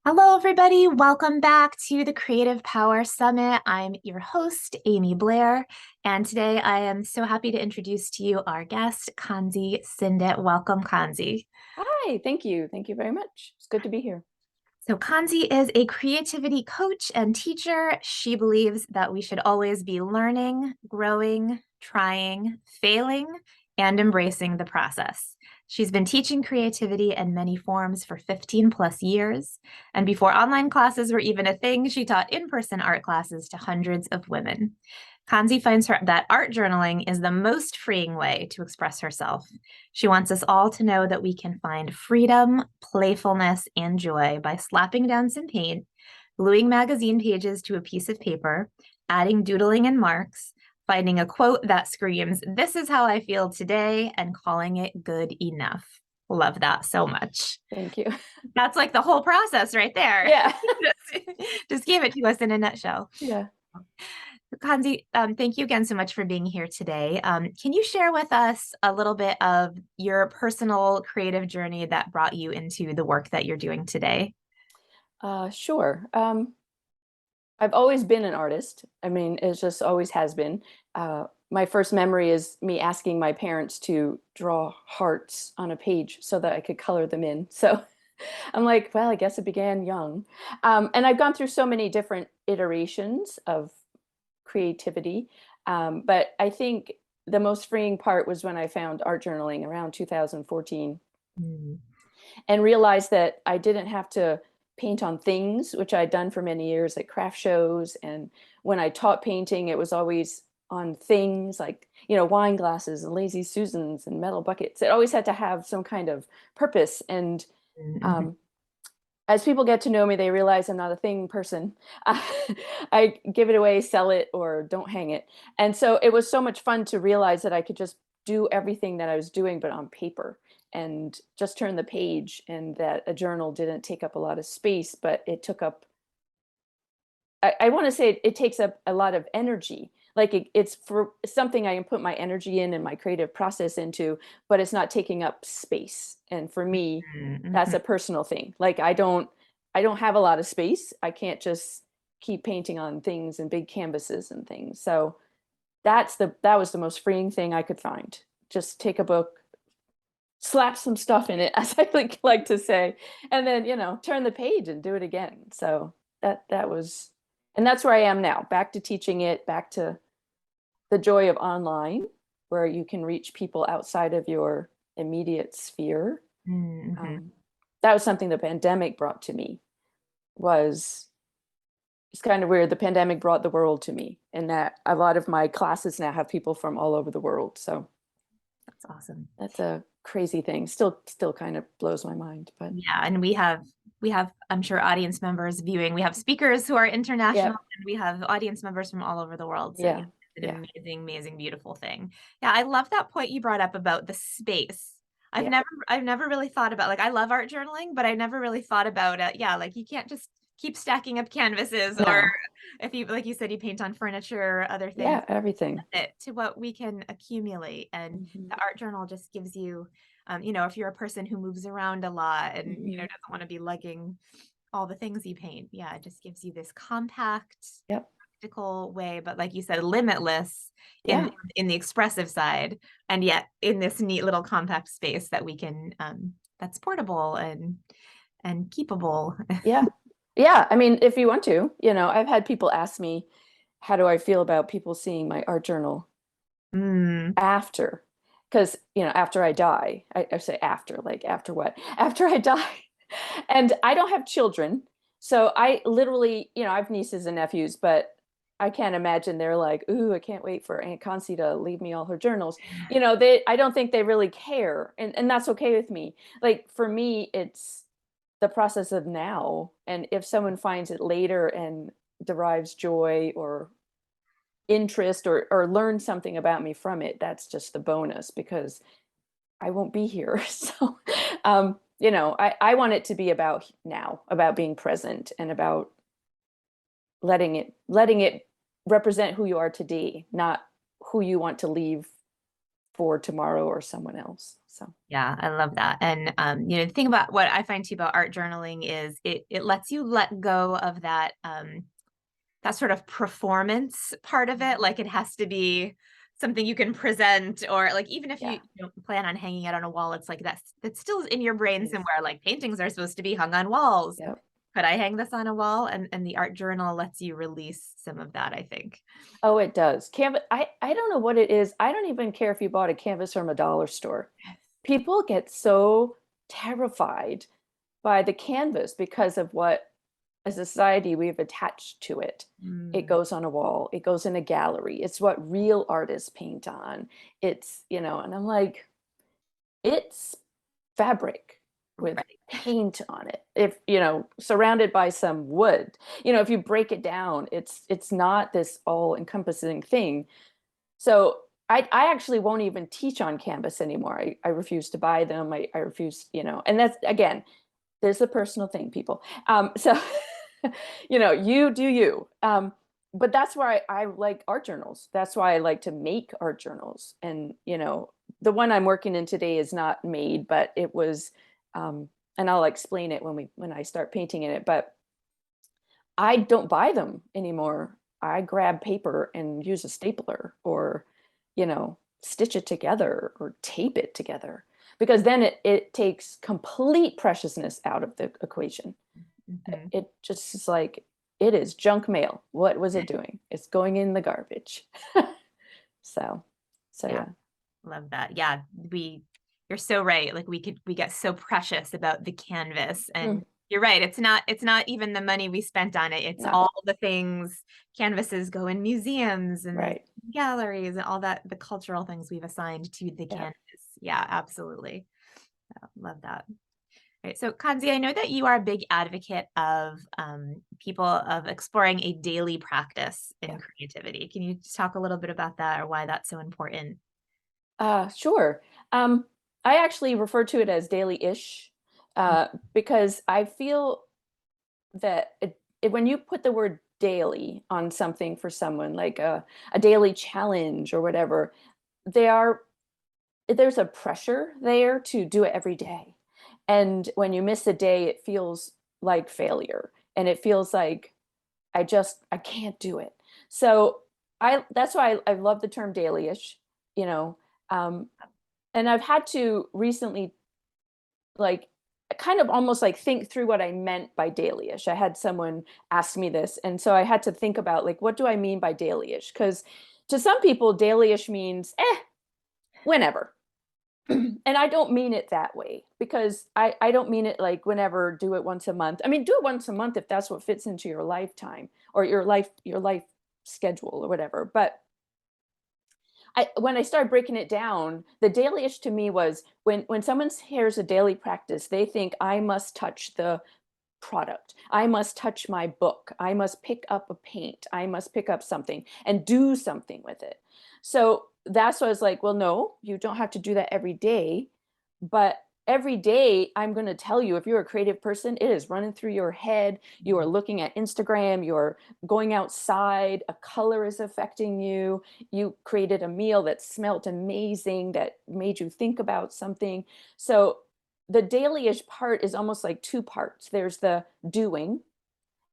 Hello, everybody. Welcome back to the Creative Power Summit. I'm your host, Amy Blair, and today I am so happy to introduce to you our guest, Kanzi Sindit. Welcome, Kanzi. Hi, thank you. Thank you very much. It's good to be here. So, Kanzi is a creativity coach and teacher. She believes that we should always be learning, growing, trying, failing, and embracing the process. She's been teaching creativity in many forms for 15 plus years. And before online classes were even a thing, she taught in person art classes to hundreds of women. Kanzi finds that art journaling is the most freeing way to express herself. She wants us all to know that we can find freedom, playfulness, and joy by slapping down some paint, gluing magazine pages to a piece of paper, adding doodling and marks, finding a quote that screams, "This is how I feel today," and calling it good enough. Love that so much. Thank you. That's like the whole process right there. Yeah. Just gave it to us in a nutshell. Yeah. Kanzi, thank you again so much for being here today. Can you share with us a little bit of your personal creative journey that brought you into the work that you're doing today? Sure. I've always been an artist. I mean, it just always has been. My first memory is me asking my parents to draw hearts on a page so that I could color them in. So I'm like, well, I guess it began young. And I've gone through so many different iterations of creativity. But I think the most freeing part was when I found art journaling around 2014 Mm, and realized that I didn't have to paint on things, which I'd done for many years at craft shows. And when I taught painting, it was always on things like, wine glasses and lazy Susans and metal buckets. It always had to have some kind of purpose. And mhm. um, as people get to know me, they realize I'm not a thing person. I give it away, sell it, or don't hang it. And so it was so much fun to realize that I could just do everything that I was doing, but on paper and just turn the page, and that a journal didn't take up a lot of space, but it took up, I want to say it takes up a lot of energy. Like it's for something I can put my energy in and my creative process into, but it's not taking up space. And for me, that's Mhm. a personal thing. Like I don't have a lot of space. I can't just keep painting on things and big canvases and things. So that was the most freeing thing I could find. Just take a book, slap some stuff in it, as I like to say, and then turn the page and do it again. So that was, and that's where I am now, back to teaching it, back to the joy of online, where you can reach people outside of your immediate sphere. Mhm. um, that was something the pandemic brought to me. Was It's kind of weird, the pandemic brought the world to me, and that a lot of my classes now have people from all over the world. So That's awesome. that's a crazy thing. Still kind of blows my mind, but Yeah, and we have I'm sure audience members viewing. We have speakers who are yeah. international and we have audience members from all over the world. So yeah, Yeah. it's Yeah. an amazing, amazing, beautiful thing. Yeah, I love that point you brought up about the space. I've Yeah. never really thought about, like, I love art journaling, but I never really thought about it. Yeah, like you can't just keep stacking up canvases, or No. if you, like you said, you paint on furniture or other things, Yeah, everything. to what we can accumulate. And Mhm. the art journal just gives you, if you're a person who moves around a lot and, Mhm. doesn't want to be lugging all the things you paint, yeah, it just gives you this compact, Yep. practical way, but like you said, limitless in Yeah. in the expressive side, and yet in this neat little compact space that we can, that's portable and keepable. Yeah. Yeah, I mean, if you want to, I've had people ask me, how do I feel about people seeing my art journal Mm, after? Because, after I die, I say after, like after what? After I die. And I don't have children. So I literally, I have nieces and nephews, but I can't imagine they're like, ooh, I can't wait for Aunt Concy to leave me all her journals. I don't think they really care. And that's okay with me. Like for me, it's the process of now. And if someone finds it later and derives joy or interest or learn something about me from it, that's just the bonus, because I won't be here. So I want it to be about now, about being present, and about letting it represent who you are today, not who you want to leave for tomorrow or someone else. So Yeah, I love that. And the thing about what I find too about art journaling is it lets you let go of that sort of performance part of it. Like it has to be something you can present, or like even if yeah, you don't plan on hanging it on a wall, it's like that's still in your brain it is. somewhere. Like paintings are supposed to be hung on walls. Yep. Could I hang this on a wall? And the art journal lets you release some of that, I think. Oh, it does. Canvas, I don't know what it is. I don't even care if you bought a canvas from a dollar store. People get so terrified by the canvas because of what as a society we've attached to it. It Mm, goes on a wall, it goes in a gallery. It's what real artists paint on. It's, and I'm like, it's fabric with right. paint on it. If, surrounded by some wood. If you break it down, it's not this all encompassing thing. So I actually won't even teach on canvas anymore. I refuse to buy them. I refuse, and that's again, there's a personal thing, people. So you do you. But that's why I like art journals. That's why I like to make art journals. And the one I'm working in today is not made, but it was, and I'll explain it when I start painting in it. But I don't buy them anymore. I grab paper and use a stapler, or stitch it together or tape it together, because then it takes complete preciousness out of the equation. Mhm. It just is like, it is junk mail. What was it doing? It's going in the garbage. So, so Yeah, yeah. love that. Yeah, you're so right. Like we get so precious about the canvas, Mm, and you're right. It's not even the money we spent on it. It's no, all the things canvases go in museums and right. galleries and all that, the cultural things we've assigned to the Yeah. canvas. Yeah, absolutely. Yeah, love that. Right. So, Kanzi, I know that you are a big advocate of people of exploring a daily practice in Yeah. creativity. Can you just talk a little bit about that or why that's so important? Sure. I actually refer to it as daily-ish, because I feel that when you put the word daily on something for someone, like a daily challenge or whatever, they are there's a pressure there to do it every day. And when you miss a day, it feels like failure. And it feels like I can't do it. So that's why I love the term daily-ish, you know. Um, and I've had to recently, like, kind of almost like think through what I meant by daily-ish. I had someone ask me this, and so I had to think about, like, what do I mean by daily-ish? Because to some people, daily-ish means whenever. And I don't mean it that way, because I don't mean it like whenever, do it once a month. I mean, do it once a month if that's what fits into your lifetime, or your life schedule or whatever. But when I started breaking it down, the daily-ish to me was when someone hears a daily practice, they think I must touch the product. I must touch my book. I must pick up a paint. I must pick up something and do something with it. So that's why I was like, well, no, you don't have to do that every day. But every day, I'm going to tell you, if you're a creative person, it is running through your head. You are looking at Instagram, you're going outside, a color is affecting you. You created a meal that smelt amazing, that made you think about something. So the daily-ish part is almost like two parts. There's the doing,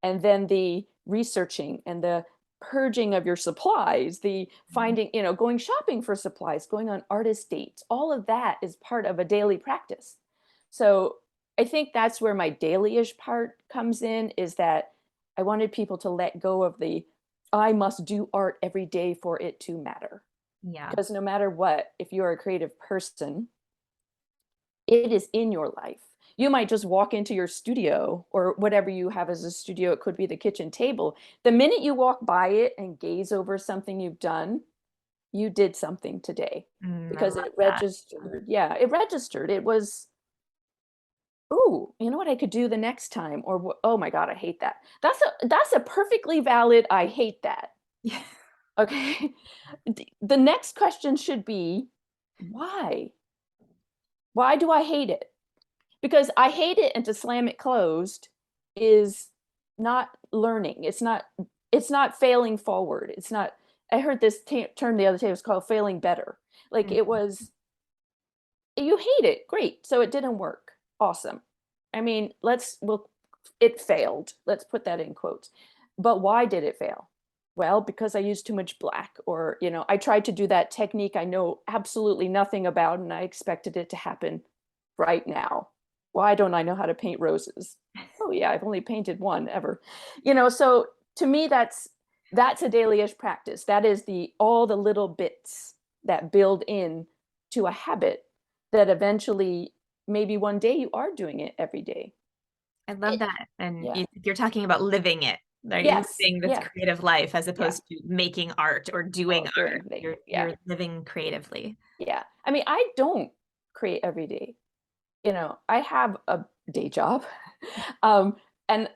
and then the researching and the purging of your supplies, the finding, going shopping for supplies, going on artist dates. All of that is part of a daily practice. So I think that's where my daily-ish part comes in, is that I wanted people to let go of the I must do art every day for it to matter. Yeah. Because no matter what, if you're a creative person, it is in your life. You might just walk into your studio, or whatever you have as a studio. It could be the kitchen table. The minute you walk by it and gaze over something you've done, you did something today, I because love it that. registered. Yeah, it registered. It was, ooh, you know what I could do the next time? Or, oh my God, I hate that. That's a perfectly valid, I hate that. Yeah. Okay. The next question should be, why? Why do I hate it? Because I hate it, and to slam it closed is not learning. It's not failing forward. It's not, I heard this term the other day, it was called failing better. Like, Mm, it was, You hate it, great. So it didn't work. Awesome. I mean, it failed. Let's put that in quotes. But why did it fail? Well, because I used too much black, or, I tried to do that technique I know absolutely nothing about, and I expected it to happen right now. Why don't I know how to paint roses? Oh yeah, I've only painted one ever. So to me, that's a daily-ish practice. That is all the little bits that build in to a habit that eventually, maybe one day you are doing it every day. I love It, that. And yeah. you're talking about living it, like Yes. living this Yeah. creative life as Yeah. opposed to making art or doing Oh, art. doing thing. Yeah. You're living creatively. Yeah. I mean, I don't create every day. I have a day job. um, and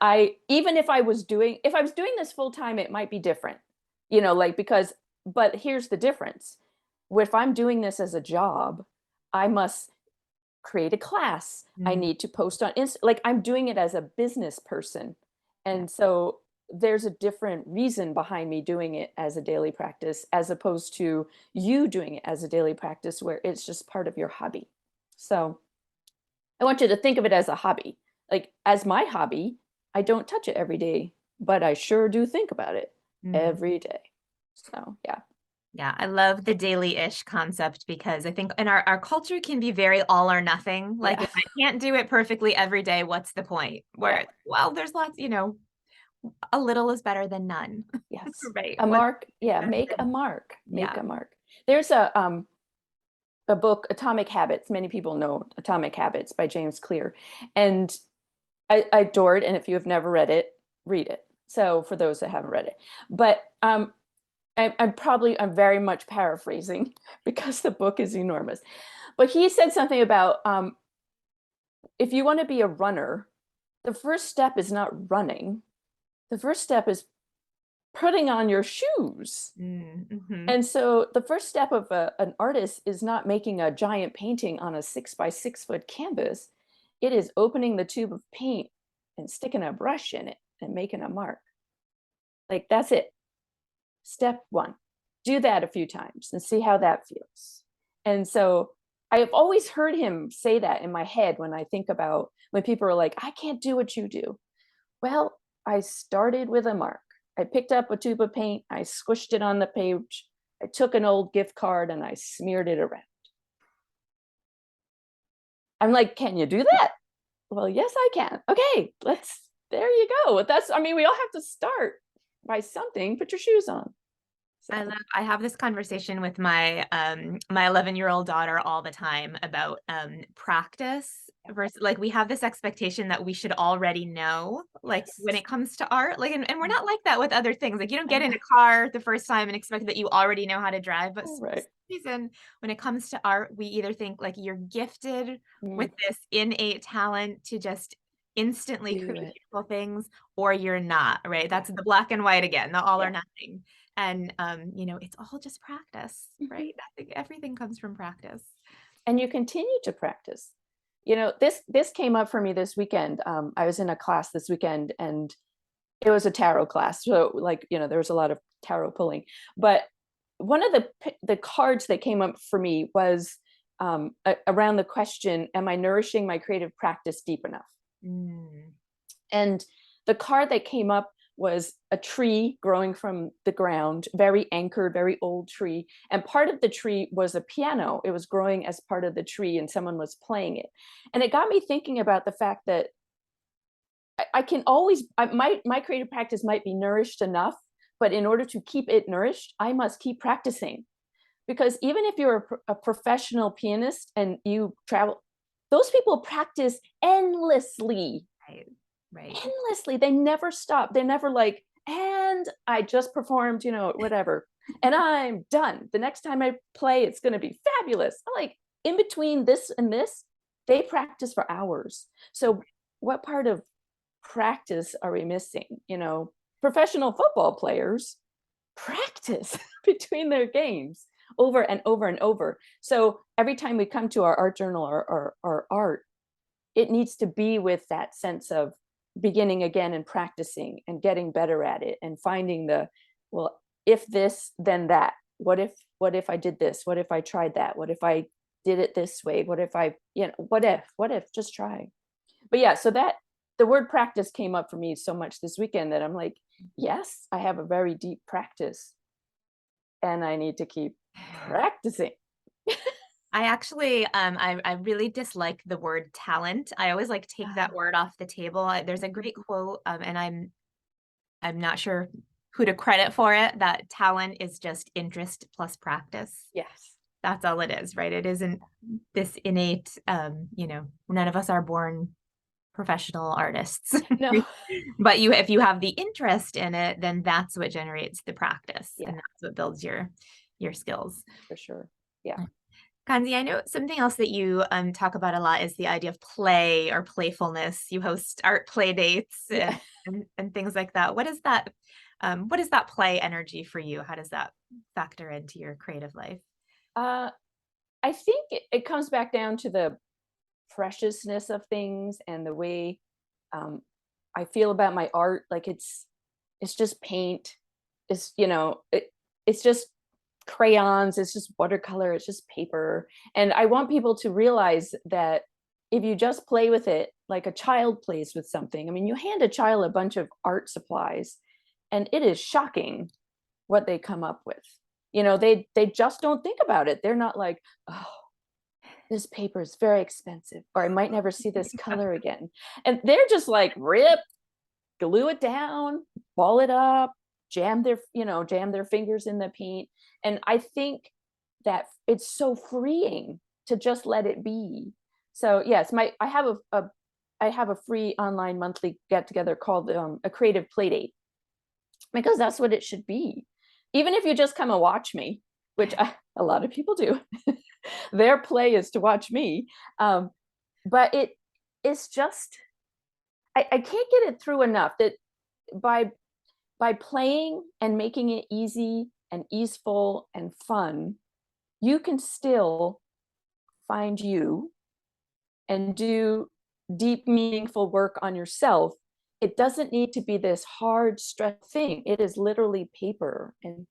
even if I was doing this full time, it might be different, like, but here's the difference. If I'm doing this as a job, I must create a class. I Mm. need to post on like, I'm doing it as a business person. Yeah. And so there's a different reason behind me doing it as a daily practice, as opposed to you doing it as a daily practice where it's just part of your hobby. So I want you to think of it as a hobby. Like, as my hobby, I don't touch it every day, but I sure do think about it Mm. every day. So yeah. Yeah, I love the daily-ish concept because I think in our culture can be very all or nothing. Like Yeah. if I can't do it perfectly every day, what's the point? Yeah. Where, well, there's lots, a little is better than none. Yes. Right. A What mark. Yeah. Make a mark. Make yeah. a mark. There's a book, Atomic Habits. Many people know Atomic Habits by James Clear. And I adore it. And if you have never read it, read it. So for those that haven't read it, but I'm very much paraphrasing because the book is enormous. But he said something about, if you want to be a runner, the first step is not running. The first step is putting on your shoes. Mm-hmm. And so the first step of an artist is not making a giant painting on a 6 by 6 foot canvas. It is opening the tube of paint and sticking a brush in it and making a mark. Like, that's it. Step one. Do that a few times and see how that feels. And so I have always heard him say that in my head when I think about when people are like, I can't do what you do. Well, I started with a mark. I picked up a tube of paint, I squished it on the page, I took an old gift card and I smeared it around. I'm like, can you do that? Well, yes, I can. Okay, there you go. I mean, we all have to start by something. Put your shoes on. So, I have this conversation with my 11-year-old daughter all the time about practice versus, like, we have this expectation that we should already know, like when yes. it comes to art, like, and we're not like that with other things. Like, you don't I get in know. a car the first time and expect that you already know how to drive, but for some Right. reason when it comes to art, we either think like you're gifted Mm, with this innate talent to just instantly do create it. beautiful things, or you're not, right? Yeah. That's the black and white again, the all or Yeah. nothing. And it's all just practice, Mhm. right? I think everything comes from practice. And you continue to practice. This came up for me this weekend. I was in a class this weekend, and it was a tarot class. So, like, there was a lot of tarot pulling. But one of the cards that came up for me was, around the question, am I nourishing my creative practice deep enough? Mm. And the card that came up was a tree growing from the ground, very anchored, very old tree. And part of the tree was a piano. It was growing as part of the tree, and someone was playing it. And it got me thinking about the fact that I can always, my creative practice might be nourished enough, but in order to keep it nourished, I must keep practicing. Because even if you're a professional pianist and you travel, those people practice endlessly, Right. Right. endlessly. They never stop. They're never like, and I just performed, whatever, and I'm done. The next time I play, it's going to be fabulous. I'm like, in between this and this, they practice for hours. So, what part of practice are we missing? Professional football players practice between their games over and over and over. So, every time we come to our art journal or art, it needs to be with that sense of beginning again and practicing and getting better at it and finding well, if this then that, what if I did this, what if I tried that, what if I did it this way? What if I, what if, just try. But yeah, so that the word practice came up for me so much this weekend that I'm like, yes, I have a very deep practice and I need to keep practicing. I actually, I really dislike the word talent. I always like take that word off the table. There's a great quote, and I'm not sure who to credit for it, that talent is just interest plus practice. Yes. That's all it is, right? It isn't this innate, none of us are born professional artists. No. But if you have the interest in it, then that's what generates the practice, Yeah. and that's what builds your skills. For sure. Yeah. Kanzi, I know something else that you talk about a lot is the idea of play or playfulness. You host art play dates Yeah. and things like that. What is that? What is that play energy for you? How does that factor into your creative life? I think it comes back down to the preciousness of things and the way I feel about my art. Like it's just paint. It's it's just crayons. It's just watercolor. It's just paper. And I want people to realize that if you just play with it like a child plays with something, I mean, you hand a child a bunch of art supplies, and it is shocking what they come up with. They just don't think about it. They're not like, oh, this paper is very expensive, or I might never see this color again. And they're just like, rip, glue it down, ball it up, jam their fingers in the paint. And I think that it's so freeing to just let it be. So yes, I have a free online monthly get together called a creative play date, because that's what it should be. Even if you just come and watch me, which a lot of people do, their play is to watch me. But it's just, I can't get it through enough that by playing and making it easy and easeful and fun, you can still find you and do deep, meaningful work on yourself. It doesn't need to be this hard, stress thing. It is literally paper and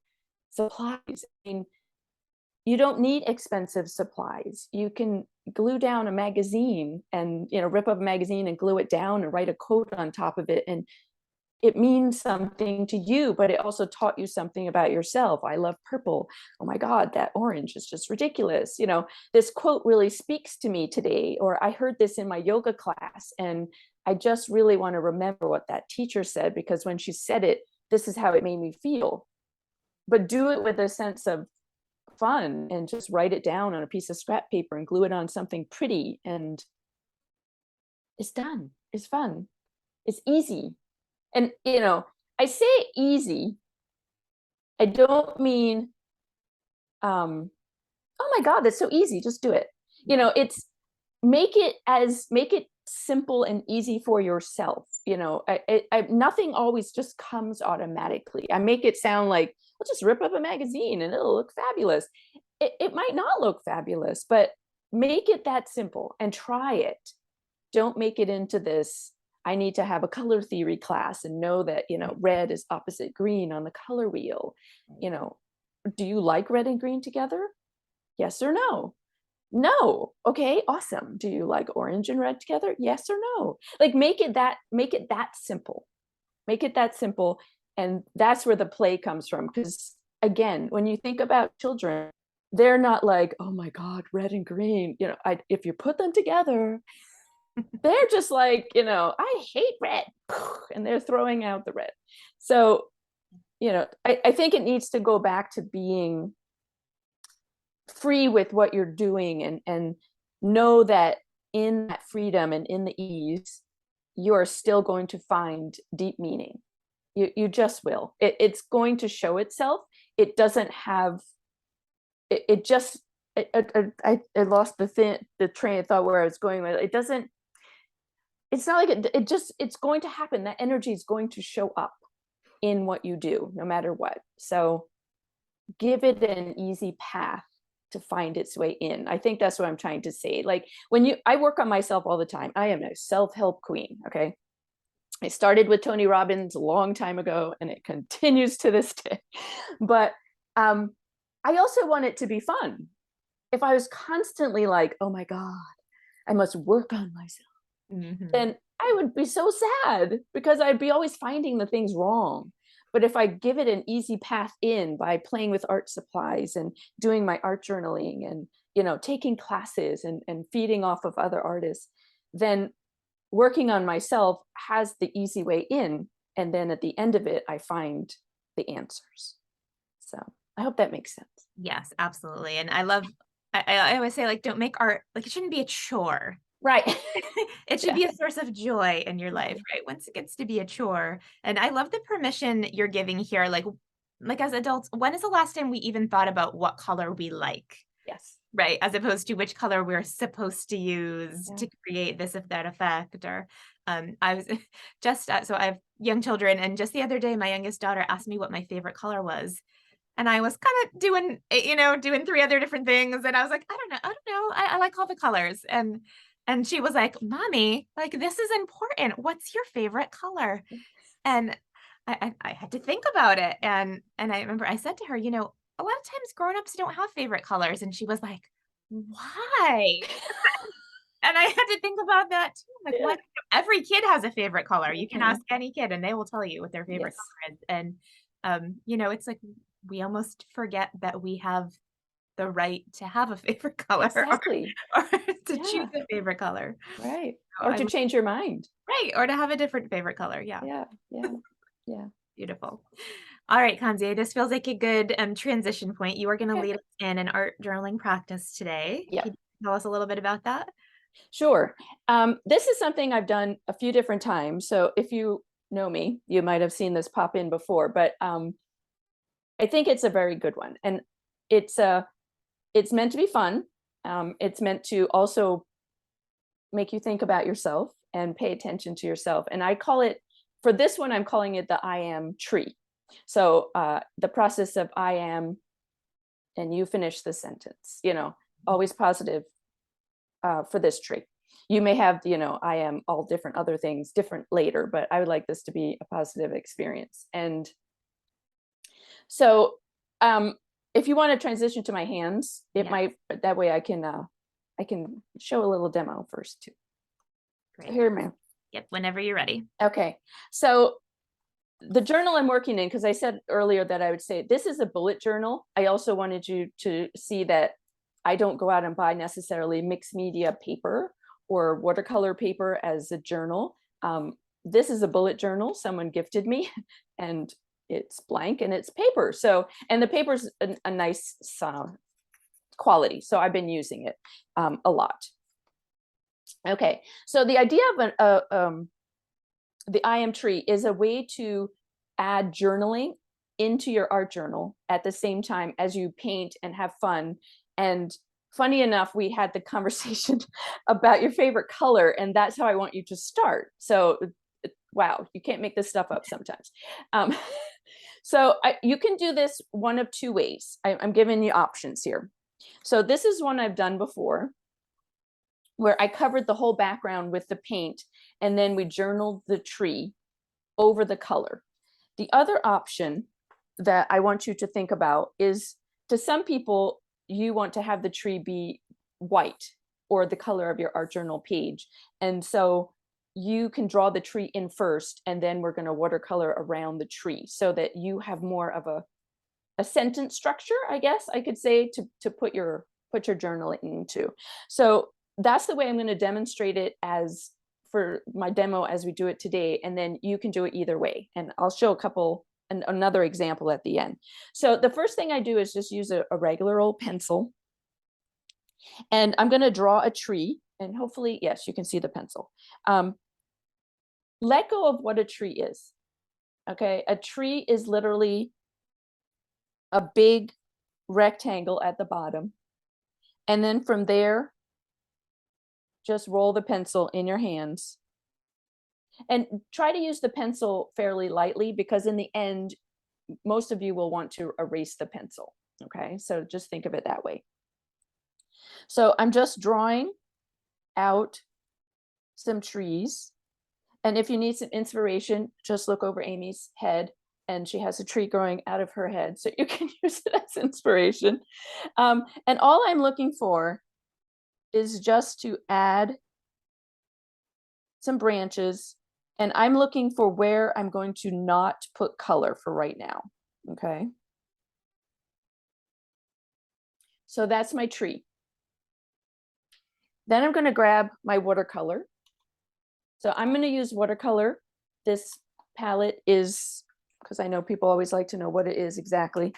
supplies. I mean, you don't need expensive supplies. You can glue down a magazine and rip up a magazine and glue it down and write a quote on top of it, and it means something to you, but it also taught you something about yourself. I love purple. Oh my God, that orange is just ridiculous. This quote really speaks to me today, or I heard this in my yoga class, and I just really want to remember what that teacher said, because when she said it, this is how it made me feel. But do it with a sense of fun and just write it down on a piece of scrap paper and glue it on something pretty, and it's done. It's fun. It's easy. And I say easy, I don't mean oh my God, that's so easy, just do it. It's make it simple and easy for yourself. Nothing always just comes automatically. I make it sound like, I'll just rip up a magazine and it'll look fabulous. It might not look fabulous, but make it that simple and try it. Don't make it into this, I need to have a color theory class and know that, red is opposite green on the color wheel. Do you like red and green together? Yes or no? No. Okay, awesome. Do you like orange and red together? Yes or no? Like make it that simple. Make it that simple. And that's where the play comes from. Because again, when you think about children, they're not like, oh my God, red and green. If you put them together, they're just like, I hate red. And they're throwing out the red. So, I think it needs to go back to being free with what you're doing, and know that in that freedom and in the ease, you are still going to find deep meaning. You just will. It's going to show itself. It doesn't have, it just, I lost the train of thought where I was going with. It doesn't, it's not like it's going to happen. That energy is going to show up in what you do, no matter what. So give it an easy path to find its way in. I think that's what I'm trying to say. Like I work on myself all the time. I am a self-help queen. Okay. I started with Tony Robbins a long time ago, and it continues to this day. But I also want it to be fun. if I was constantly like, oh my God, I must work on myself, Mhm. then I would be so sad because I'd be always finding the things wrong. But if I give it an easy path in by playing with art supplies and doing my art journaling and, taking classes and feeding off of other artists, then working on myself has the easy way in. And then at the end of it, I find the answers. So I hope that makes sense. Yes, absolutely. And I love, I always say, like, don't make art, like, it shouldn't be a chore. Right. It should Yeah. be a source of joy in your life, right? Once it gets to be a chore. And I love the permission you're giving here. Like as adults, when is the last time we even thought about what color we like? Yes. Right, as opposed to which color we're supposed to use Yeah. to create this if that effect, or, I was just, so I have young children, and just the other day, my youngest daughter asked me what my favorite color was, and I was kinda doing, doing 3 other different things, and I was like, I don't know, I like all the colors," and she was like, "Mommy, like, this is important. What's your favorite color?" And I had to think about it, and I remember I said to her, "A lot of times grown-ups don't have favorite colors," and she was like, "Why?" And I had to think about that too, like, Yeah. what every kid has a favorite color. You can Mhm. ask any kid, and they will tell you what their favorite Yes. color is, and, it's like we almost forget that we have the right to have a favorite color Exactly. or to choose Yeah. a favorite color. Right. So Or I to change your mind. right, or to have a different favorite color, yeah. Yeah. Yeah. Yeah. Beautiful. All right, Kanzi, this feels like a good transition point. You are going to Okay. lead us in an art journaling practice today. Yeah. Can you tell us a little bit about that? Sure. This is something I've done a few different times. So if you know me, you might have seen this pop in before, but I think it's a very good one. And it's it's meant to be fun. It's meant to also make you think about yourself and pay attention to yourself. And I call it, for this one, I'm calling it the I am tree. So the process of I am, and you finish the sentence, always positive for this tree. You may have, I am all different other things different later, but I would like this to be a positive experience. And so if you want to transition to my hands, it Yes, might, that way I can show a little demo first too. So great. here, man. Yep, whenever you're ready. Okay. So the journal I'm working in, because I said earlier that I would say this is a bullet journal. I also wanted you to see that I don't go out and buy necessarily mixed media paper or watercolor paper as a journal. This is a bullet journal someone gifted me, and it's blank and it's paper. So, and the paper's a nice quality. So I've been using it a lot. Okay. So the idea of the I am tree is a way to add journaling into your art journal at the same time as you paint and have fun. And funny enough, we had the conversation about your favorite color, and that's how I want you to start. So, wow, you can't make this stuff up sometimes. Um, so, you can do this one of two ways. I'm giving you options here. So, this is one I've done before where I covered the whole background with the paint, and then we journaled the tree over the color. The other option that I want you to think about is, to some people, you want to have the tree be white or the color of your art journal page. And so you can draw the tree in first, and then we're going to watercolor around the tree so that you have more of a sentence structure, I guess I could say, to put your journaling into. So that's the way I'm going to demonstrate it as for my demo as we do it today, and then you can do it either way. And I'll show another example at the end. So the first thing I do is just use a regular old pencil, and I'm going to draw a tree, and hopefully, yes, you can see the pencil. Let go of what a tree is. Okay, a tree is literally a big rectangle at the bottom. And then from there, just roll the pencil in your hands and try to use the pencil fairly lightly, because in the end, most of you will want to erase the pencil. Okay, so just think of it that way. So I'm just drawing out some trees. And if you need some inspiration, just look over Amy's head and she has a tree growing out of her head, so you can use it as inspiration. And all I'm looking for is just to add some branches, and I'm looking for where I'm going to not put color for right now, okay? So that's my tree. Then I'm gonna grab my watercolor. So I'm gonna use watercolor. This palette is, because I know people always like to know what it is exactly,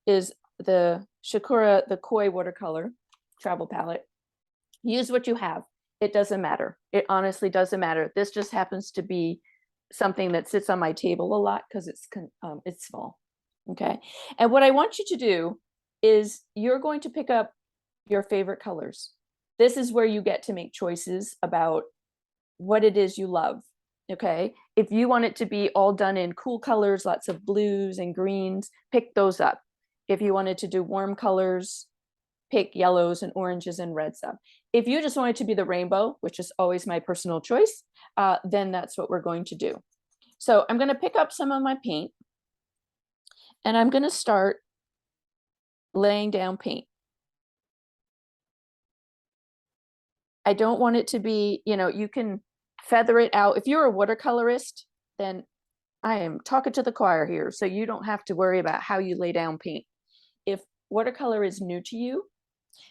is the Shakura, the Koi watercolor travel palette. Use what you have. It doesn't matter. It honestly doesn't matter. This just happens to be something that sits on my table a lot because it's small. Okay. And what I want you to do is you're going to pick up your favorite colors. This is where you get to make choices about what it is you love. Okay. If you want it to be all done in cool colors, lots of blues and greens, pick those up. If you wanted to do warm colors, pick yellows and oranges and reds up. If you just want it to be the rainbow, which is always my personal choice, then that's what we're going to do. So I'm going to pick up some of my paint, and I'm going to start laying down paint. I don't want it to be, you can feather it out. If you're a watercolorist, then I am talking to the choir here, so you don't have to worry about how you lay down paint. If watercolor is new to you,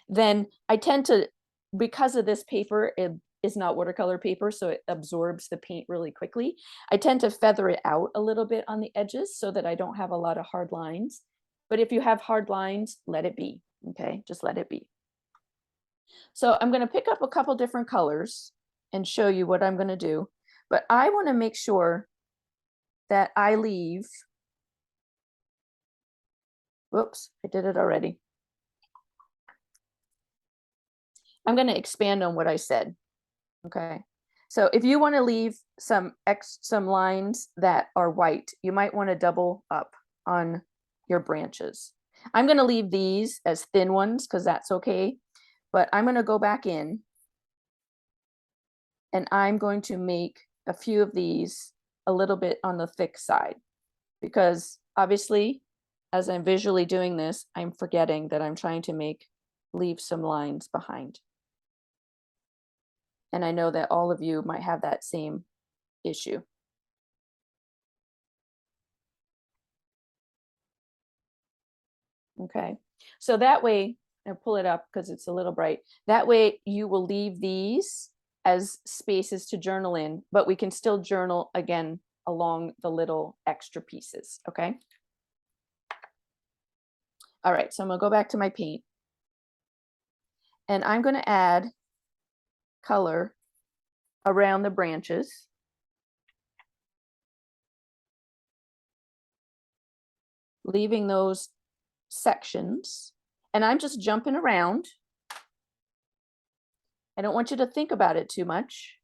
then I tend to, because of this paper, it is not watercolor paper, so it absorbs the paint really quickly. I tend to feather it out a little bit on the edges so that I don't have a lot of hard lines. But if you have hard lines, let it be, okay? Just let it be. So I'm going to pick up a couple different colors and show you what I'm going to do. But I want to make sure that I leave, whoops, I did it already. I'm going to expand on what I said. Okay. So if you want to leave some lines that are white, you might want to double up on your branches. I'm going to leave these as thin ones because that's okay. But I'm going to go back in and I'm going to make a few of these a little bit on the thick side, because obviously, as I'm visually doing this, I'm forgetting that I'm trying to leave some lines behind. And I know that all of you might have that same issue. Okay, so that way, I'll pull it up because it's a little bright. That way you will leave these as spaces to journal in, but we can still journal again along the little extra pieces, okay? All right, so I'm gonna go back to my paint. And I'm gonna add color around the branches. Leaving those sections. And I'm just jumping around. I don't want you to think about it too much.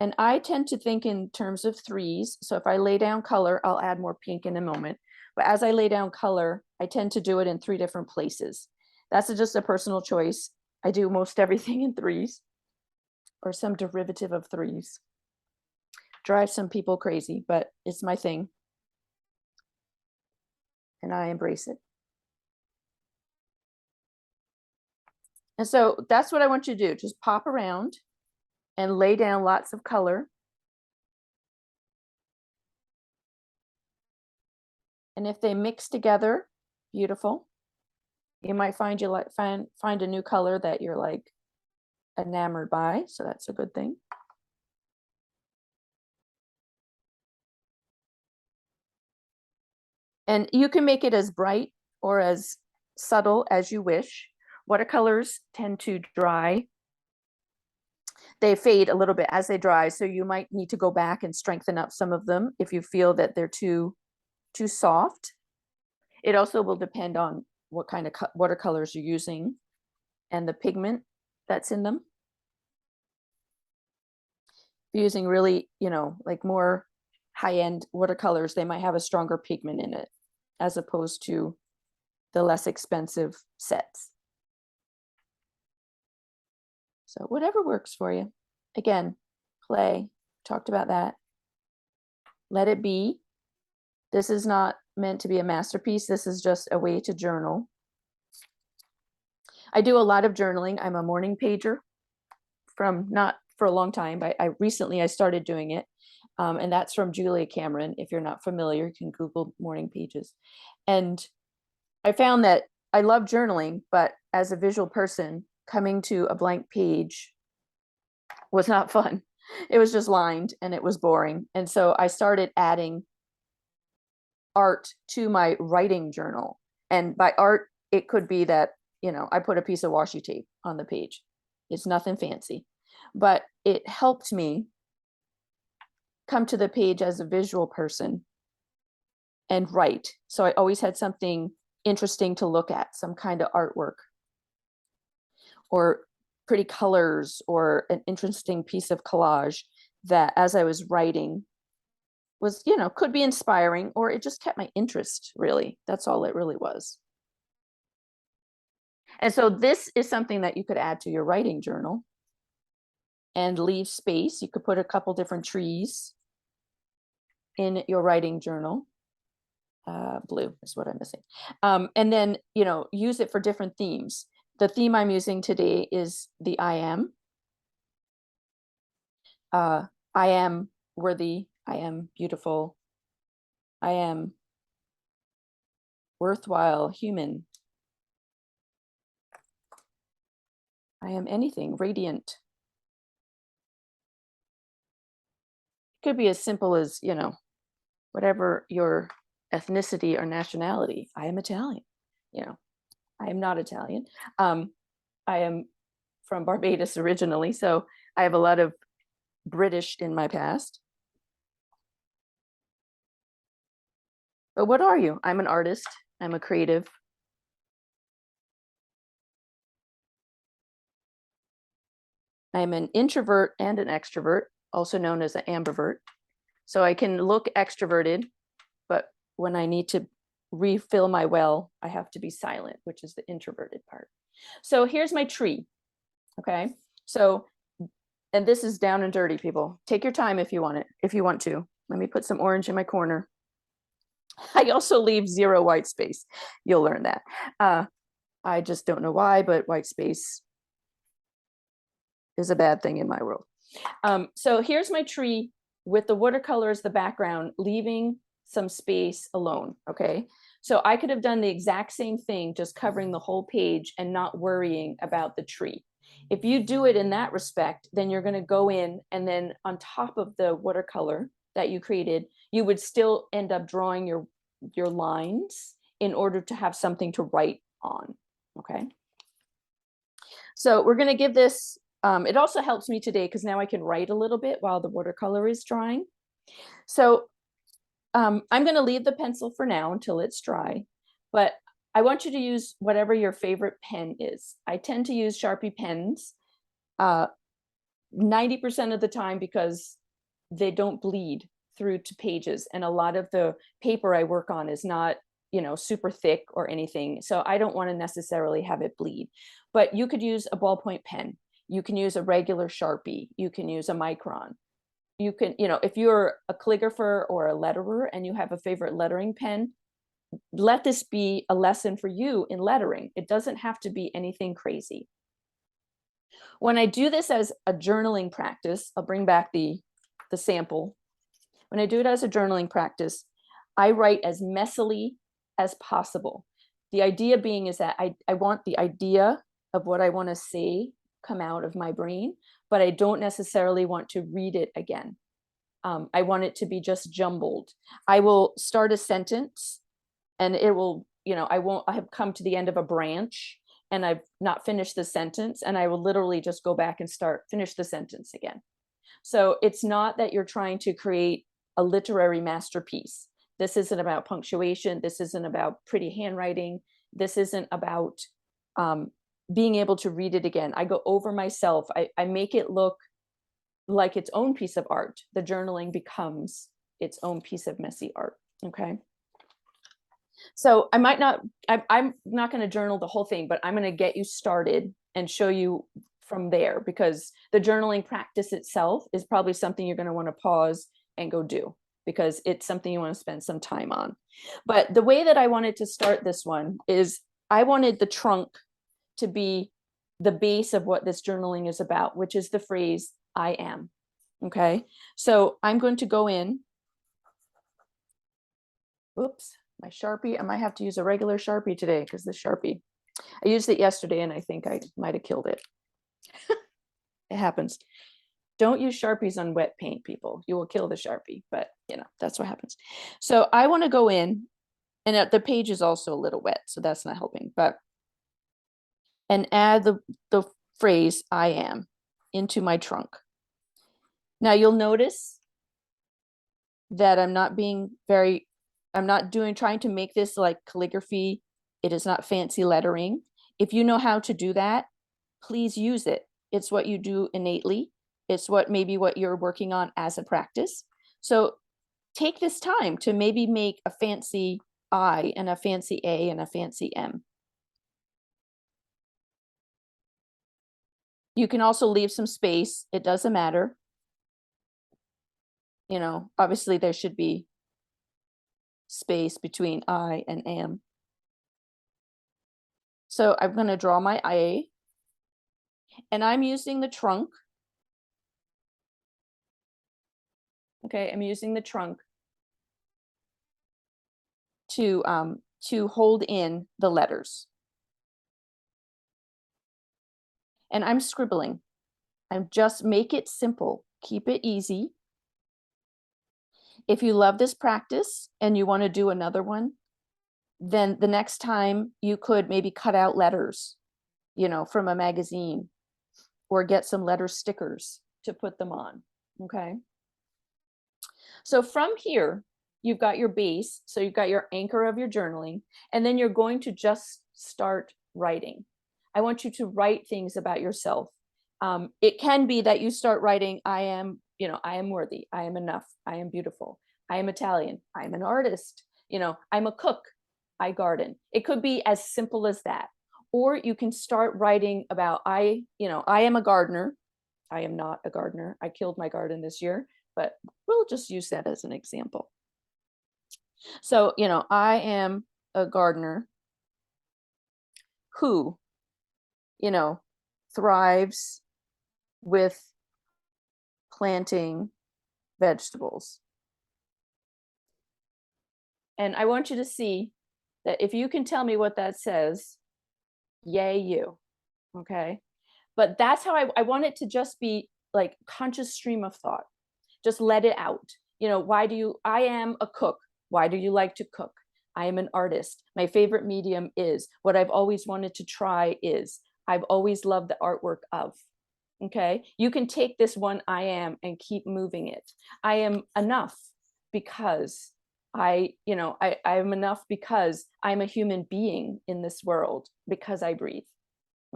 And I tend to think in terms of threes. So if I lay down color, I'll add more pink in a moment. But as I lay down color, I tend to do it in 3 different places. That's just a personal choice. I do most everything in threes or some derivative of threes. Drives some people crazy, but it's my thing. And I embrace it. And so that's what I want you to do. Just pop around and lay down lots of color. And if they mix together, beautiful. You might find find a new color that you're like enamored by, so that's a good thing. And you can make it as bright or as subtle as you wish. Watercolors tend to dry. They fade a little bit as they dry, so you might need to go back and strengthen up some of them if you feel that they're too soft. It also will depend on what kind of watercolors you're using and the pigment that's in them. If you're using really, like more high-end watercolors, they might have a stronger pigment in it as opposed to the less expensive sets. So whatever works for you. Again, play, talked about that. let it be. This is not meant to be a masterpiece. This is just a way to journal. I do a lot of journaling. I'm a morning pager from not for a long time, but I recently started doing it. And that's from Julia Cameron. If you're not familiar, you can Google morning pages. And I found that I love journaling, but as a visual person, coming to a blank page was not fun. It was just lined and it was boring. And so I started adding art to my writing journal. And by art, it could be that, I put a piece of washi tape on the page. It's nothing fancy, but it helped me come to the page as a visual person and write. So I always had something interesting to look at, some kind of artwork or pretty colors or an interesting piece of collage that as I was writing was, could be inspiring, or it just kept my interest, really. That's all it really was. And so this is something that you could add to your writing journal and leave space. You could put a couple different trees in your writing journal. Blue is what I'm missing. And then, use it for different themes. The theme I'm using today is the I am. I am worthy. I am beautiful. I am worthwhile human. I am anything, radiant. It could be as simple as, whatever your ethnicity or nationality. I am Italian. I am not Italian. I am from Barbados originally, so I have a lot of British in my past. But what are you? I'm an artist. I'm a creative. I'm an introvert and an extrovert, also known as an ambivert. So I can look extroverted, but when I need to refill my well, I have to be silent, which is the introverted part. So here's my tree. Okay. So, and this is down and dirty, people. Take your time if you want it, if you want to. Let me put some orange in my corner. I also leave 0 white space. You'll learn that. I just don't know why, but white space is a bad thing in my world. So here's my tree with the watercolor as the background, leaving some space alone. Okay. So I could have done the exact same thing, just covering the whole page and not worrying about the tree. If you do it in that respect, then you're going to go in and then on top of the watercolor that you created, you would still end up drawing your lines in order to have something to write on. Okay. So we're going to give this, it also helps me today because now I can write a little bit while the watercolor is drying. So I'm going to leave the pencil for now until it's dry, but I want you to use whatever your favorite pen is. I tend to use Sharpie pens 90% of the time because they don't bleed through to pages. And a lot of the paper I work on is not, super thick or anything. So I don't want to necessarily have it bleed, but you could use a ballpoint pen. You can use a regular Sharpie. You can use a Micron. You can, if you're a calligrapher or a letterer and you have a favorite lettering pen, let this be a lesson for you in lettering. It doesn't have to be anything crazy. When I do this as a journaling practice, I'll bring back the sample. When I do it as a journaling practice, I write as messily as possible. The idea being is that I want the idea of what I want to say come out of my brain, but I don't necessarily want to read it again. I want it to be just jumbled. I will start a sentence and it will, I have come to the end of a branch and I've not finished the sentence, and I will literally just go back and finish the sentence again. So it's not that you're trying to create a literary masterpiece. This isn't about punctuation. This isn't about pretty handwriting. This isn't about being able to read it again. I go over myself. I make it look like its own piece of art. The journaling becomes its own piece of messy art. Okay. So I'm not going to journal the whole thing, but I'm going to get you started and show you from there, because the journaling practice itself is probably something you're going to want to pause and go do. because it's something you want to spend some time on. But the way that I wanted to start this one is I wanted the trunk to be the base of what this journaling is about, which is the phrase, I am. Okay, so I'm going to go in. Oops, my Sharpie. I might have to use a regular Sharpie today because the Sharpie, I used it yesterday and I think I might have killed it. It happens. Don't use Sharpies on wet paint, people. You will kill the Sharpie, but you know, that's what happens. So I want to go in, and the page is also a little wet, so that's not helping, but, and add the phrase I am into my trunk. Now you'll notice that I'm not trying to make this like calligraphy. It is not fancy lettering. If you know how to do that, please use it. It's what you do innately. It's maybe what you're working on as a practice. So take this time to maybe make a fancy I and a fancy A and a fancy M. You can also leave some space. It doesn't matter. You know, obviously there should be space between I and am. So I'm going to draw my IA, and I'm using the trunk. Okay, I'm using the trunk to hold in the letters. And I'm scribbling. I'm just make it simple, keep it easy. If you love this practice and you want to do another one, then the next time you could maybe cut out letters, you know, from a magazine, or get some letter stickers to put them on. Okay. So from here, you've got your base. So you've got your anchor of your journaling, and then you're going to just start writing. I want you to write things about yourself. It can be that you start writing, I am, you know, I am worthy, I am enough, I am beautiful, I am Italian, I am an artist, you know, I'm a cook, I garden. It could be as simple as that. Or you can start writing about, I am a gardener. I am not a gardener. I killed my garden this year, but we'll just use that as an example. So, you know, I am a gardener who, you know, thrives with planting vegetables. And I want you to see that if you can tell me what that says, yay you. Okay. But that's how I want it to just be like conscious stream of thought. Just let it out. You know, I am a cook. Why do you like to cook? I am an artist. My favorite medium is, what I've always wanted to try is, I've always loved the artwork of. Okay. You can take this one I am and keep moving it. I am enough because I am enough because I'm a human being in this world, because I breathe.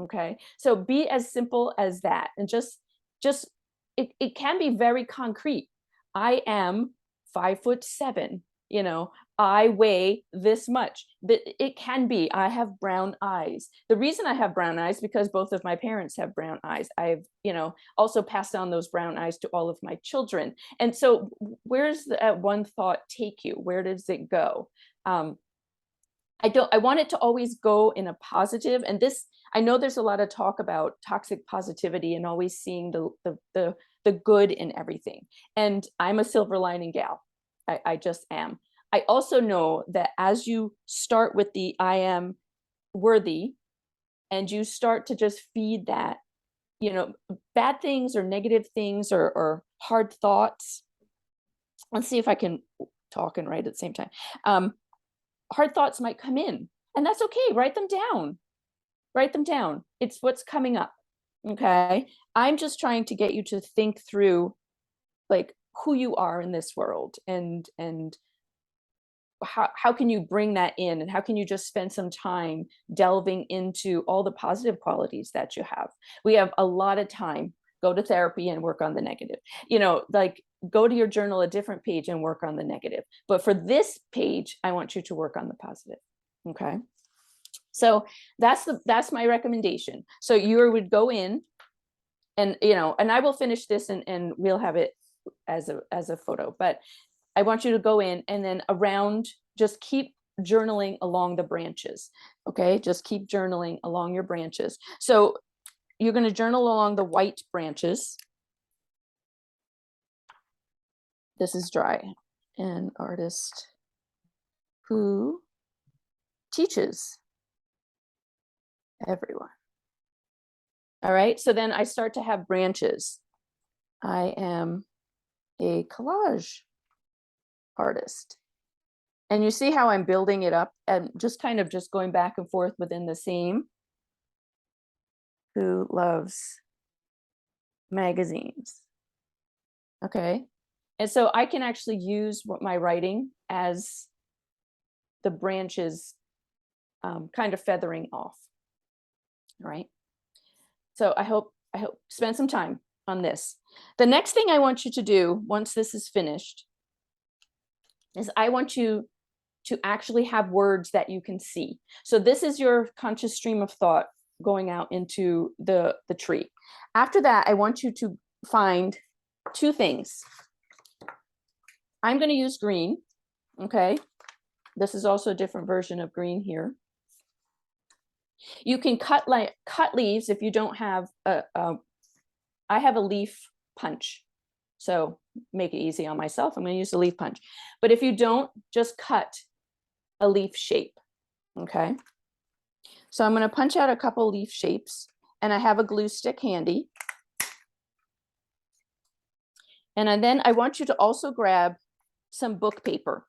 Okay. So be as simple as that. And just it can be very concrete. I am 5'7", you know, I weigh this much. It can be, I have brown eyes. The reason I have brown eyes, because both of my parents have brown eyes. I've, you know, also passed on those brown eyes to all of my children. And so where's that one thought take you? Where does it go? I want it to always go in a positive. And this, I know there's a lot of talk about toxic positivity and always seeing the good in everything. And I'm a silver lining gal. I just am. I also know that as you start with the I am worthy, and you start to just feed that, you know, bad things or negative things or hard thoughts. Let's see if I can talk and write at the same time. Hard thoughts might come in, and that's okay. Write them down. Write them down. It's what's coming up. Okay. I'm just trying to get you to think through like who you are in this world, and how can you bring that in, and how can you just spend some time delving into all the positive qualities that you have. We have a lot of time. Go to therapy and work on the negative, you know, like go to your journal, a different page, and work on the negative. But for this page, I want you to work on the positive. Okay. So that's my recommendation. So you would go in and, you know, and I will finish this and we'll have it as a photo, but I want you to go in and then around, just keep journaling along the branches. Okay, just keep journaling along your branches. So you're going to journal along the white branches. This is dry. An artist who teaches everyone. All right, so then I start to have branches. I am a collage artist. And you see how I'm building it up and just kind of just going back and forth within the same. Who loves magazines? Okay. And so I can actually use what my writing as the branches kind of feathering off. All right. So I hope spend some time on this. The next thing I want you to do once this is finished is I want you to actually have words that you can see. So this is your conscious stream of thought going out into the tree. After that, I want you to find two things. I'm going to use green. Okay. This is also a different version of green here. You can cut leaves if you don't have I have a leaf punch. So make it easy on myself. I'm going to use a leaf punch. But if you don't, just cut a leaf shape. Okay. So I'm going to punch out a couple leaf shapes, and I have a glue stick handy. And then I want you to also grab some book paper.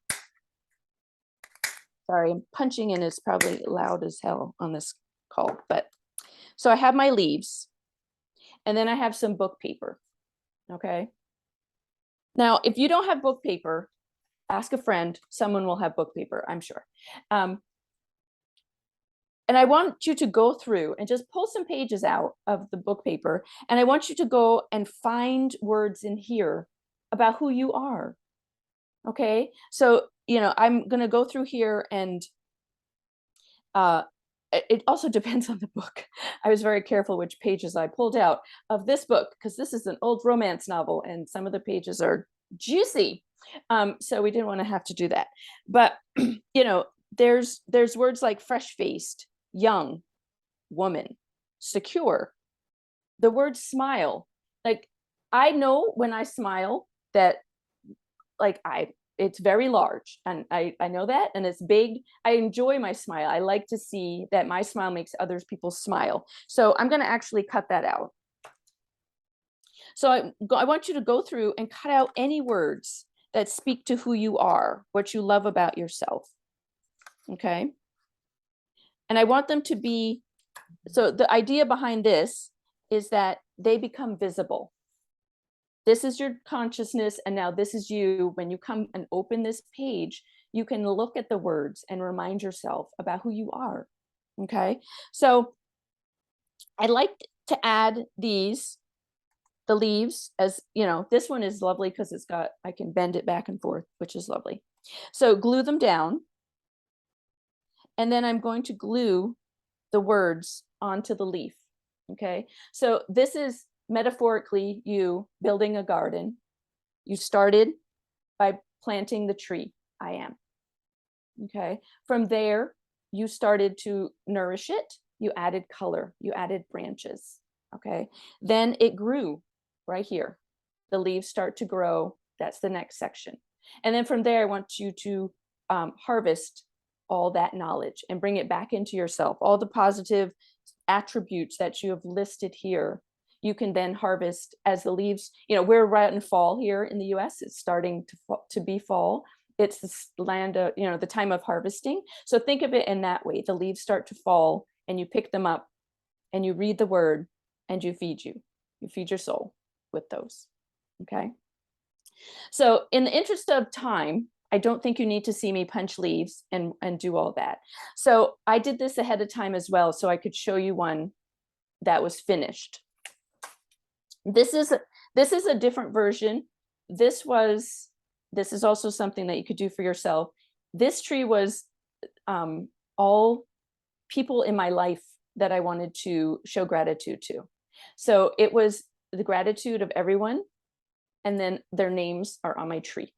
Sorry, I'm punching in is probably loud as hell on this call, but so I have my leaves, and then I have some book paper. Okay. Now, if you don't have book paper, ask a friend. Someone will have book paper, I'm sure. And I want you to go through and just pull some pages out of the book paper. And I want you to go and find words in here about who you are. Okay. So, I'm going to go through here, and it also depends on the book. I was very careful which pages I pulled out of this book, because this is an old romance novel and some of the pages are juicy. So we didn't want to have to do that. But, there's words like fresh-faced, young, woman, secure. The word smile. Like, I know when I smile that, like, it's very large, and I know that, and it's big. I enjoy my smile. I like to see that my smile makes other people smile. So I'm going to actually cut that out. So I want you to go through and cut out any words that speak to who you are, what you love about yourself. Okay. And I want them to be, so the idea behind this is that they become visible. This is your consciousness, and now this is you. When you come and open this page, you can look at the words and remind yourself about who you are. Okay. So I like to add the leaves, as this one is lovely because I can bend it back and forth, which is lovely. So glue them down. And then I'm going to glue the words onto the leaf. Okay. So this is metaphorically you building a garden. You started by planting the tree. I am. Okay. From there, you started to nourish it. You added color. You added branches. Okay. Then it grew right here. The leaves start to grow. That's the next section. And then from there, I want you to harvest all that knowledge and bring it back into yourself. All the positive attributes that you have listed here, you can then harvest as the leaves. We're right in fall here in the US. It's starting to be fall. It's the land of, the time of harvesting. So think of it in that way. The leaves start to fall, and you pick them up, and you read the word, and you feed your soul with those. Okay. So in the interest of time, I don't think you need to see me punch leaves and do all that. So I did this ahead of time as well, so I could show you one that was finished. This is a different version. This is also something that you could do for yourself. This tree was all people in my life that I wanted to show gratitude to. So it was the gratitude of everyone, and then their names are on my tree.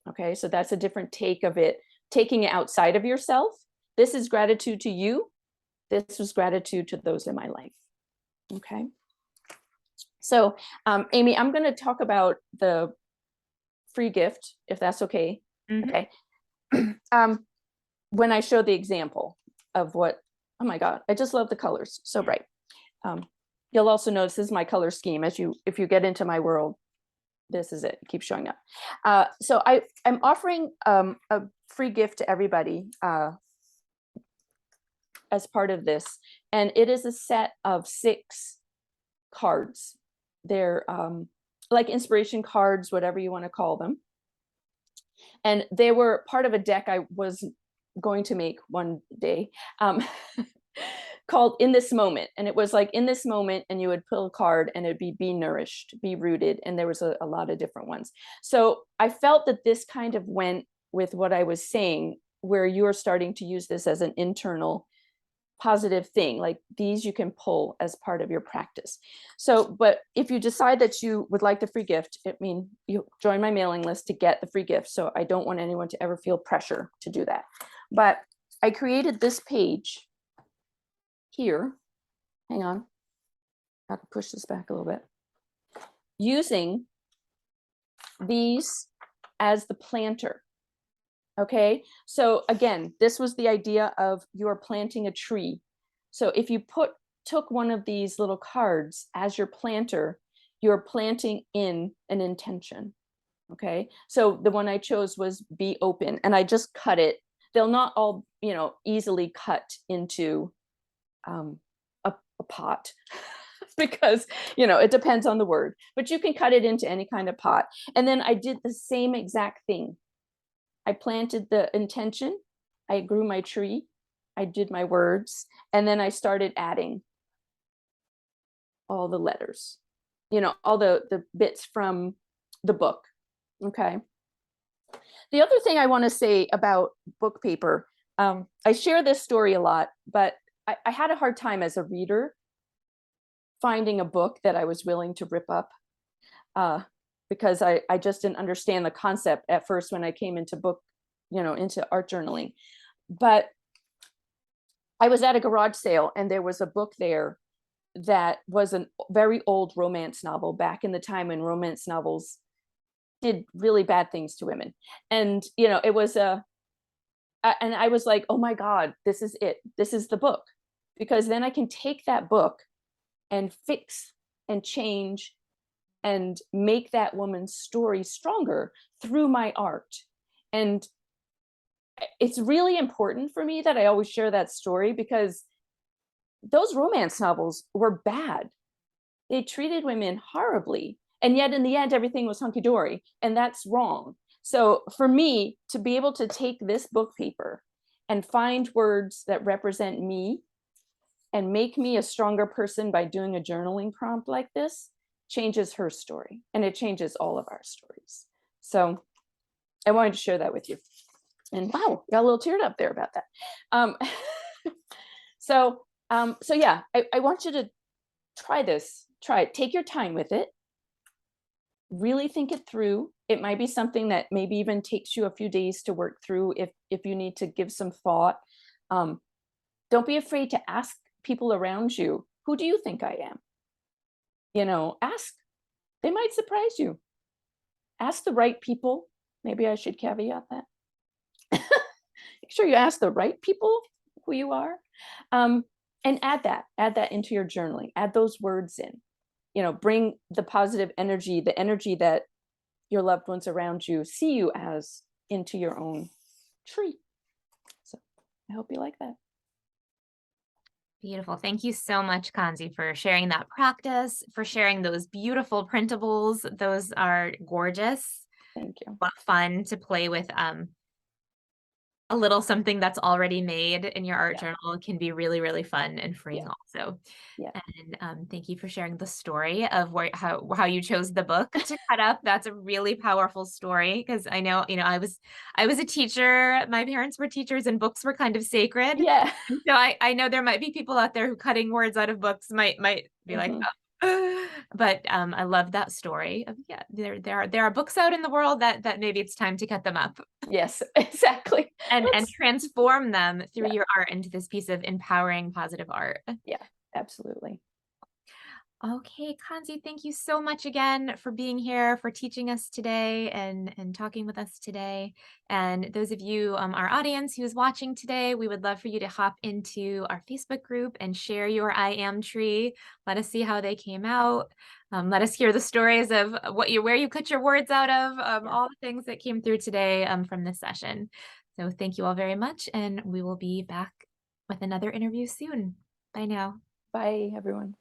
Okay, so that's a different take of it, taking it outside of yourself. This is gratitude to you. This was gratitude to those in my life. Okay. So, Amy, I'm going to talk about the free gift, if that's okay. Mhm. Okay. When I show the example of what, oh my God, I just love the colors, so bright. You'll also notice this is my color scheme. If you get into my world, this is it. It keeps showing up. So I'm offering a free gift to everybody as part of this, and it is a set of 6 cards. They're like inspiration cards, whatever you want to call them. And they were part of a deck I was going to make one day called In This Moment. And it was like in this moment, and you would pull a card and it'd be nourished, be rooted. And there was a lot of different ones. So I felt that this kind of went with what I was saying, where you're starting to use this as an internal positive thing. Like these you can pull as part of your practice. So, but if you decide that you would like the free gift, I mean, you join my mailing list to get the free gift. So I don't want anyone to ever feel pressure to do that. But I created this page here. Hang on. I have to push this back a little bit. Using these as the planter. Okay, so again, this was the idea of you're planting a tree. So if you took one of these little cards as your planter, you're planting in an intention. Okay, so the one I chose was be open, and I just cut it. They'll not all, easily cut into a pot because, it depends on the word, but you can cut it into any kind of pot. And then I did the same exact thing. I planted the intention, I grew my tree, I did my words, and then I started adding all the letters, all the bits from the book. Okay. The other thing I want to say about book paper, I share this story a lot, but I had a hard time as a reader finding a book that I was willing to rip up. Because I just didn't understand the concept at first when I came into into art journaling. But I was at a garage sale and there was a book there that was a very old romance novel back in the time when romance novels did really bad things to women. And, it was and I was like, oh my God, this is it. This is the book. Because then I can take that book and fix and change and make that woman's story stronger through my art. And it's really important for me that I always share that story because those romance novels were bad. They treated women horribly. And yet in the end, everything was hunky-dory. And that's wrong. So for me to be able to take this book paper and find words that represent me and make me a stronger person by doing a journaling prompt like this, changes her story, and it changes all of our stories. So I wanted to share that with you. And wow, got a little teared up there about that. So yeah, I want you to try this. Try it. Take your time with it. Really think it through. It might be something that maybe even takes you a few days to work through if you need to give some thought. Don't be afraid to ask people around you, who do you think I am? Ask. They might surprise you. Ask the right people. Maybe I should caveat that. Make sure you ask the right people who you are. And add that into your journaling. Add those words in. Bring the positive energy, the energy that your loved ones around you see you as, into your own tree. So I hope you like that. Beautiful. Thank you so much, Kanzi, for sharing that practice, for sharing those beautiful printables. Those are gorgeous. Thank you. What fun to play with a little something that's already made in your art journal can be really, really fun and freeing also. Yeah. And thank you for sharing the story of how you chose the book to cut up. That's a really powerful story because I know, I was a teacher. My parents were teachers and books were kind of sacred. Yeah. And so I know there might be people out there who cutting words out of books might be like, oh, But I love that story of, yeah, there are books out in the world that maybe it's time to cut them up Yes, exactly. and That's transform them through yeah, your art into this piece of empowering positive art. yeah, absolutely. Okay, Kanzi, thank you so much again for being here, for teaching us today and talking with us today. And those of you, our audience who's watching today, we would love for you to hop into our Facebook group and share your I am tree. Let us see how they came out. Let us hear the stories of where you cut your words out of, Yeah. all the things that came through today from this session. So thank you all very much, and we will be back with another interview soon. Bye now. Bye, everyone.